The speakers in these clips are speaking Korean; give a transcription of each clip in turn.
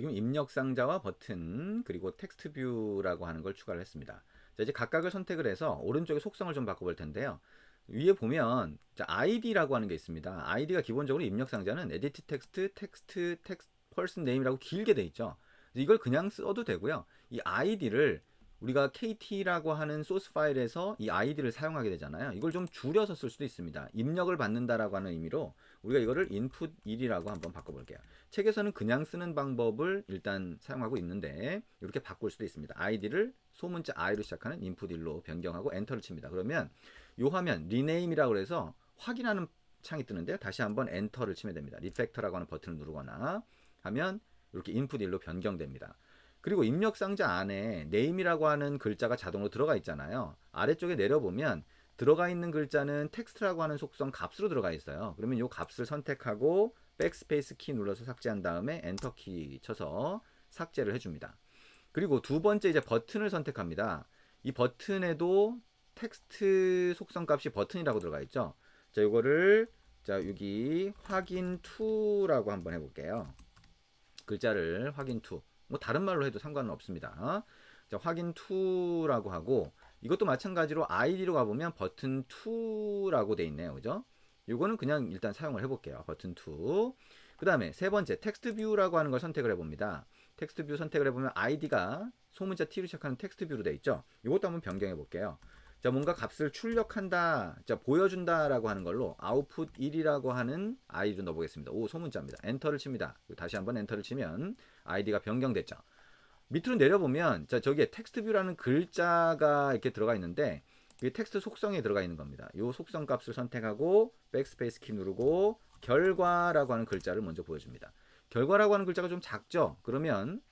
지금 입력 상자와 버튼 그리고 텍스트 뷰라고 하는 걸 추가를 했습니다. 자, 이제 각각을 선택을 해서 오른쪽에 속성을 좀 바꿔볼 텐데요. 위에 보면 ID라고 하는 게 있습니다. ID가 기본적으로 입력 상자는 에디트 텍스트, 퍼슨 네임이라고 길게 돼 있죠. 이걸 그냥 써도 되고요. 이 ID를 우리가 KT라고 하는 소스 파일에서 이 ID를 사용하게 되잖아요. 이걸 좀 줄여서 쓸 수도 있습니다. 입력을 받는다라고 하는 의미로 우리가 이거를 input 1이라고 한번 바꿔볼게요. 책에서는 그냥 쓰는 방법을 일단 사용하고 있는데 이렇게 바꿀 수도 있습니다. ID를 소문자 I로 시작하는 input 1로 변경하고 엔터를 칩니다. 그러면 이 화면 rename이라고 해서 확인하는 창이 뜨는데요. 다시 한번 엔터를 치면 됩니다. 리팩터라고 하는 버튼을 누르거나 하면 이렇게 input 1로 변경됩니다. 그리고 입력 상자 안에 name이라고 하는 글자가 자동으로 들어가 있잖아요. 아래쪽에 내려보면 들어가 있는 글자는 텍스트라고 하는 속성 값으로 들어가 있어요. 그러면 이 값을 선택하고 백스페이스 키 눌러서 삭제한 다음에 엔터 키 쳐서 삭제를 해줍니다. 그리고 두 번째 이제 버튼을 선택합니다. 이 버튼에도 텍스트 속성 값이 버튼이라고 들어가 있죠. 자, 이거를 여기 확인 to라고 한번 해볼게요. 글자를 확인 to. 뭐 다른 말로 해도 상관은 없습니다. 자, 확인 to라고 하고 이것도 마찬가지로 ID로 가보면 버튼 2라고 돼 있네요. 그죠? 이거는 그냥 일단 사용을 해볼게요. 버튼 2. 그 다음에 세 번째 텍스트 뷰라고 하는 걸 선택을 해봅니다. 텍스트 뷰 선택을 해보면 ID가 소문자 T로 시작하는 텍스트 뷰로 돼 있죠. 이것도 한번 변경해 볼게요. 자, 뭔가 값을 출력한다, 자, 보여준다라고 하는 걸로 output 1이라고 하는 아이디로 넣어보겠습니다. 오, 소문자입니다. 엔터를 칩니다. 다시 한번 엔터를 치면 아이디가 변경됐죠. 밑으로 내려보면 자, 저기에 텍스트 뷰라는 글자가 이렇게 들어가 있는데 이 텍스트 속성에 들어가 있는 겁니다. 이 속성 값을 선택하고 백스페이스 키 누르고 결과라고 하는 글자를 먼저 보여줍니다. 결과라고 하는 글자가 좀 작죠? 그러면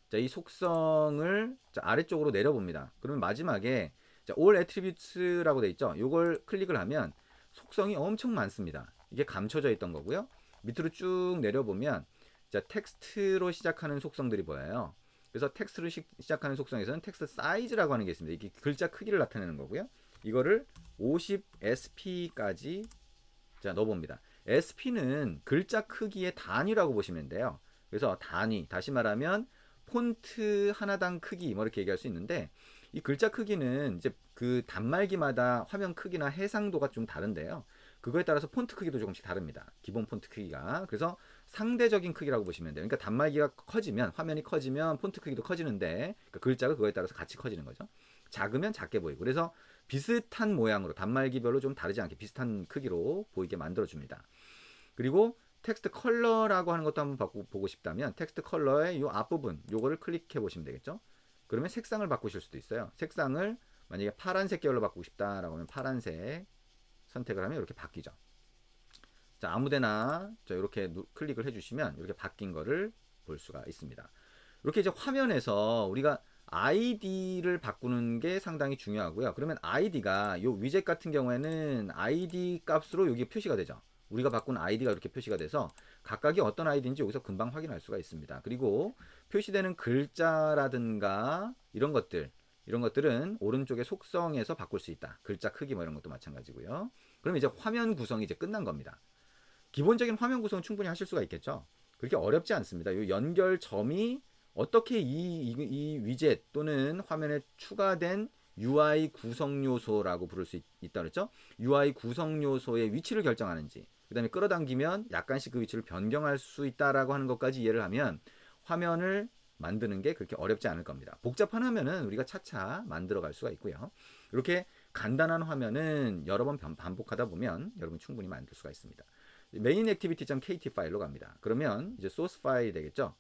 자, 이 속성을 자, 아래쪽으로 내려봅니다. 그러면 마지막에 자, all attributes라고 돼 있죠? 이걸 클릭을 하면 속성이 엄청 많습니다. 이게 감춰져 있던 거고요. 밑으로 쭉 내려보면 자, 텍스트로 시작하는 속성들이 보여요. 그래서 텍스트로 시작하는 속성에서는 텍스트 사이즈라고 하는 게 있습니다. 이게 글자 크기를 나타내는 거고요. 이거를 50 SP까지 자, 넣어봅니다. SP는 글자 크기의 단위라고 보시면 돼요. 그래서 단위, 다시 말하면 폰트 하나당 크기 뭐 이렇게 얘기할 수 있는데 이 글자 크기는 이제 그 단말기마다 화면 크기나 해상도가 좀 다른데요. 그거에 따라서 폰트 크기도 조금씩 다릅니다. 기본 폰트 크기가. 그래서 상대적인 크기라고 보시면 돼요. 그러니까 단말기가 커지면 화면이 커지면 폰트 크기도 커지는데 그러니까 글자가 그거에 따라서 같이 커지는 거죠. 작으면 작게 보이고 그래서 비슷한 모양으로 단말기별로 좀 다르지 않게 비슷한 크기로 보이게 만들어줍니다. 그리고 텍스트 컬러라고 하는 것도 한번 보고 싶다면 텍스트 컬러의 이 앞부분 요거를 클릭해 보시면 되겠죠. 그러면 색상을 바꾸실 수도 있어요. 색상을 만약에 파란색 계열로 바꾸고 싶다라고 하면 파란색 선택을 하면 이렇게 바뀌죠. 자, 아무데나 이렇게 클릭을 해주시면 이렇게 바뀐 거를 볼 수가 있습니다. 이렇게 이제 화면에서 우리가 ID를 바꾸는 게 상당히 중요하고요. 그러면 ID가 요 위젯 같은 경우에는 ID 값으로 여기 표시가 되죠. 우리가 바꾼 ID가 이렇게 표시가 돼서 각각이 어떤 ID인지 여기서 금방 확인할 수가 있습니다. 그리고 표시되는 글자라든가 이런 것들은 오른쪽에 속성에서 바꿀 수 있다. 글자 크기 뭐 이런 것도 마찬가지고요. 그럼 이제 화면 구성이 이제 끝난 겁니다. 기본적인 화면 구성은 충분히 하실 수가 있겠죠. 그렇게 어렵지 않습니다. 이 연결점이 어떻게 이 위젯 또는 화면에 추가된 UI 구성 요소라고 부를 수 있다 그랬죠. UI 구성 요소의 위치를 결정하는지, 그 다음에 끌어당기면 약간씩 그 위치를 변경할 수 있다라고 하는 것까지 이해를 하면 화면을 만드는 게 그렇게 어렵지 않을 겁니다. 복잡한 화면은 우리가 차차 만들어 갈 수가 있고요. 이렇게 간단한 화면은 여러 번 반복하다 보면 여러분 충분히 만들 수가 있습니다. 메인 액티비티.kt 파일로 갑니다. 그러면 이제 소스 파일이 되겠죠.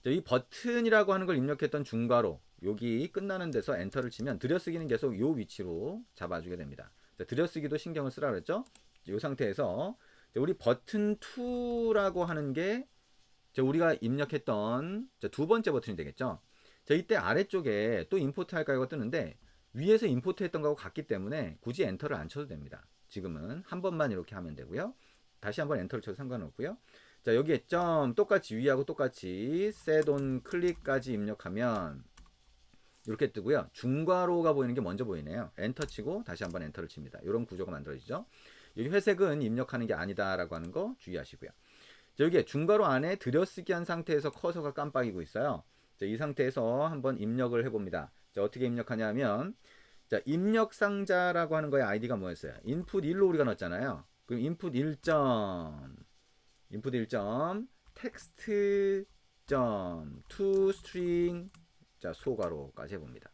이 버튼이라고 하는 걸 입력했던 중괄호 여기 끝나는 데서 엔터를 치면 들여쓰기는 계속 이 위치로 잡아주게 됩니다. 들여쓰기도 신경을 쓰라 그랬죠. 이 상태에서 우리 버튼 2라고 하는 게 우리가 입력했던 두 번째 버튼이 되겠죠. 이때 아래쪽에 또 임포트 할까요 뜨는데 위에서 임포트 했던 거하고 같기 때문에 굳이 엔터를 안 쳐도 됩니다. 지금은 한 번만 이렇게 하면 되고요. 다시 한번 엔터를 쳐도 상관없고요. 자, 여기에 점 똑같이 위하고 똑같이 set on 클릭까지 입력하면 이렇게 뜨고요. 중괄호가 보이는 게 먼저 보이네요. 엔터 치고 다시 한번 엔터를 칩니다. 이런 구조가 만들어지죠. 여기 회색은 입력하는 게 아니다라고 하는 거 주의하시고요. 자, 여기에 중괄호 안에 들여쓰기 한 상태에서 커서가 깜빡이고 있어요. 자, 이 상태에서 한번 입력을 해봅니다. 자, 어떻게 입력하냐면, 자, 입력 상자라고 하는 거의 아이디가 뭐였어요? input 1로 우리가 넣었잖아요. 그럼 input 1점, input 1점, text 점, to string, 자, 소괄호까지 해봅니다.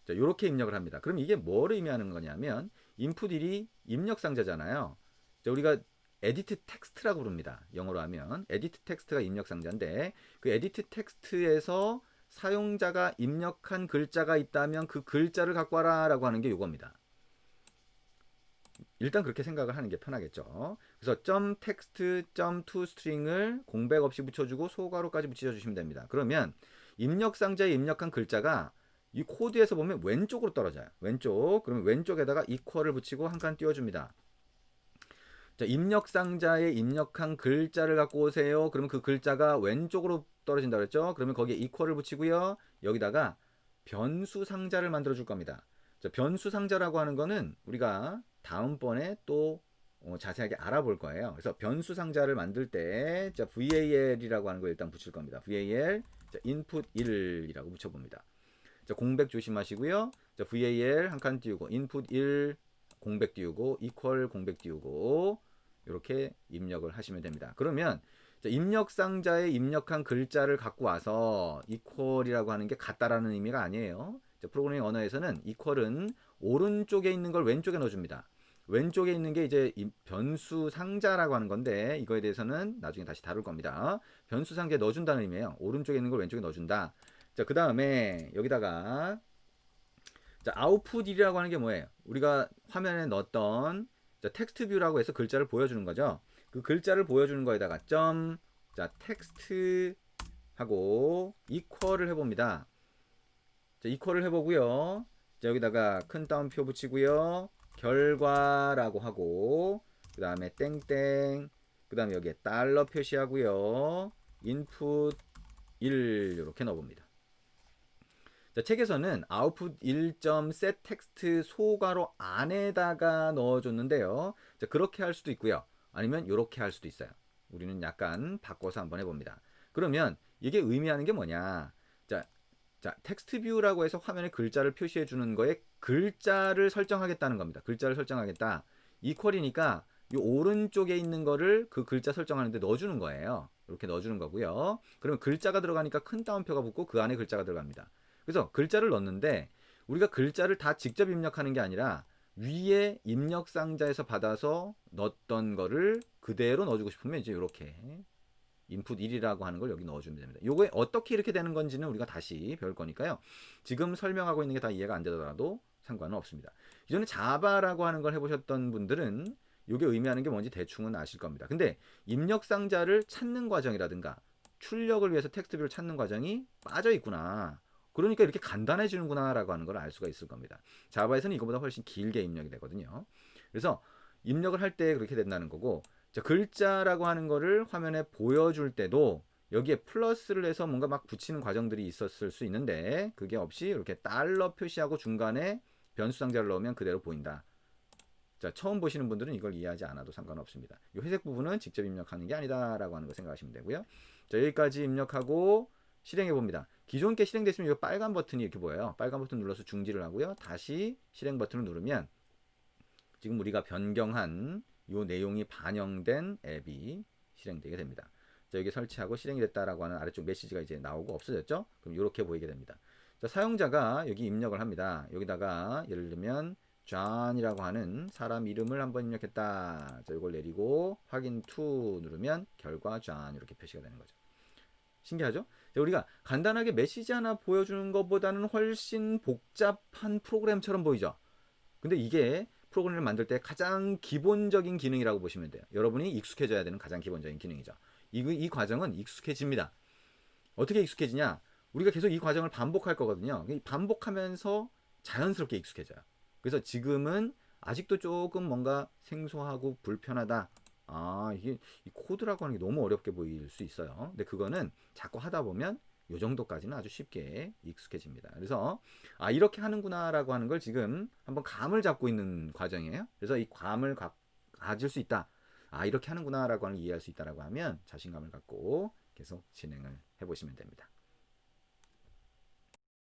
자, 요렇게 입력을 합니다. 그럼 이게 뭘 의미하는 거냐면, input 1이 입력 상자잖아요. 자, 우리가 edit text라고 부릅니다. 영어로 하면 edit text가 입력 상자인데, 그 edit text에서 사용자가 입력한 글자가 있다면 그 글자를 갖고 와라 라고 하는 게 요겁니다. 일단 그렇게 생각을 하는 게 편하겠죠. 그래서 .text, .toString을 공백 없이 붙여주고 소괄호까지 붙여주시면 됩니다. 그러면 입력 상자에 입력한 글자가 이 코드에서 보면 왼쪽으로 떨어져요. 왼쪽. 그러면 왼쪽에다가 equal을 붙이고 한 칸 띄워줍니다. 자, 입력 상자에 입력한 글자를 갖고 오세요. 그러면 그 글자가 왼쪽으로 떨어진다 그랬죠. 그러면 거기에 equal을 붙이고요. 여기다가 변수 상자를 만들어 줄 겁니다. 자, 변수 상자라고 하는 거는 우리가 다음번에 또 자세하게 알아볼 거예요. 그래서 변수 상자를 만들 때 자, VAL이라고 하는 거 일단 붙일 겁니다. VAL 자, input 1이라고 붙여봅니다. 자, 공백 조심하시고요. 자, VAL 한 칸 띄우고 input 1 공백 띄우고 equal 공백 띄우고 이렇게 입력을 하시면 됩니다. 그러면 자, 입력 상자에 입력한 글자를 갖고 와서 equal이라고 하는 게 같다라는 의미가 아니에요. 자, 프로그래밍 언어에서는 equal은 오른쪽에 있는 걸 왼쪽에 넣어줍니다. 왼쪽에 있는 게 이제 변수 상자라고 하는 건데 이거에 대해서는 나중에 다시 다룰 겁니다. 변수 상자에 넣어준다는 의미예요. 오른쪽에 있는 걸 왼쪽에 넣어준다. 자, 그 다음에 여기다가 자, 아웃풋이라고 하는 게 뭐예요? 우리가 화면에 넣었던 자, 텍스트 뷰라고 해서 글자를 보여주는 거죠. 그 글자를 보여주는 거에다가 점, 자, 텍스트 하고 이퀄을 해봅니다. 자, 이퀄을 해보고요. 자, 여기다가 큰 따옴표 붙이고요. 결과라고 하고 그 다음에 땡땡 그 다음에 여기에 달러 표시하고요. input 1 이렇게 넣어봅니다. 자, 책에서는 output 1.set text 소괄호 안에다가 넣어줬는데요. 자, 그렇게 할 수도 있고요. 아니면 이렇게 할 수도 있어요. 우리는 약간 바꿔서 한번 해봅니다. 그러면 이게 의미하는 게 뭐냐? 자, 텍스트 뷰라고 해서 화면에 글자를 표시해 주는 거에 글자를 설정하겠다는 겁니다. 글자를 설정하겠다. 이퀄이니까 이 오른쪽에 있는 거를 그 글자 설정하는데 넣어주는 거예요. 이렇게 넣어주는 거고요. 그러면 글자가 들어가니까 큰 따옴표가 붙고 그 안에 글자가 들어갑니다. 그래서 글자를 넣는데 우리가 글자를 다 직접 입력하는 게 아니라 위에 입력 상자에서 받아서 넣었던 거를 그대로 넣어주고 싶으면 이제 이렇게 input 1이라고 하는 걸 여기 넣어주면 됩니다. 요게 어떻게 이렇게 되는 건지는 우리가 다시 배울 거니까요. 지금 설명하고 있는 게 다 이해가 안 되더라도 상관은 없습니다. 이전에 자바라고 하는 걸 해보셨던 분들은 요게 의미하는 게 뭔지 대충은 아실 겁니다. 근데 입력 상자를 찾는 과정이라든가 출력을 위해서 텍스트뷰를 찾는 과정이 빠져 있구나. 그러니까 이렇게 간단해지는구나 라고 하는 걸 알 수가 있을 겁니다. 자바에서는 이거보다 훨씬 길게 입력이 되거든요. 그래서 입력을 할 때 그렇게 된다는 거고 자, 글자라고 하는 거를 화면에 보여줄 때도 여기에 플러스를 해서 뭔가 막 붙이는 과정들이 있었을 수 있는데 그게 없이 이렇게 달러 표시하고 중간에 변수 상자를 넣으면 그대로 보인다. 자, 처음 보시는 분들은 이걸 이해하지 않아도 상관없습니다. 이 회색 부분은 직접 입력하는 게 아니다 라고 하는 거 생각하시면 되고요. 자, 여기까지 입력하고 실행해 봅니다. 기존 게 실행됐으면 이 빨간 버튼이 이렇게 보여요. 빨간 버튼 눌러서 중지를 하고요. 다시 실행 버튼을 누르면 지금 우리가 변경한 이 내용이 반영된 앱이 실행되게 됩니다. 자, 여기 설치하고 실행이 됐다라고 하는 아래쪽 메시지가 이제 나오고 없어졌죠? 그럼 이렇게 보이게 됩니다. 자, 사용자가 여기 입력을 합니다. 여기다가 예를 들면 존이라고 하는 사람 이름을 한번 입력했다. 자, 이걸 내리고 확인 to 누르면 결과 존 이렇게 표시가 되는 거죠. 신기하죠? 자, 우리가 간단하게 메시지 하나 보여주는 것보다는 훨씬 복잡한 프로그램처럼 보이죠? 근데 이게 프로그램을 만들 때 가장 기본적인 기능이라고 보시면 돼요. 여러분이 익숙해져야 되는 가장 기본적인 기능이죠. 이 과정은 익숙해집니다. 어떻게 익숙해지냐? 우리가 계속 이 과정을 반복할 거거든요. 반복하면서 자연스럽게 익숙해져요. 그래서 지금은 아직도 조금 뭔가 생소하고 불편하다. 아, 이게 이 코드라고 하는 게 너무 어렵게 보일 수 있어요. 근데 그거는 자꾸 하다 보면 요 정도까지는 아주 쉽게 익숙해집니다. 그래서 이렇게 하는구나라고 하는 걸 지금 한번 감을 잡고 있는 과정이에요. 그래서 이 감을 가질 수 있다. 아 이렇게 하는구나라고 하는 걸 이해할 수 있다라고 하면 자신감을 갖고 계속 진행을 해보시면 됩니다.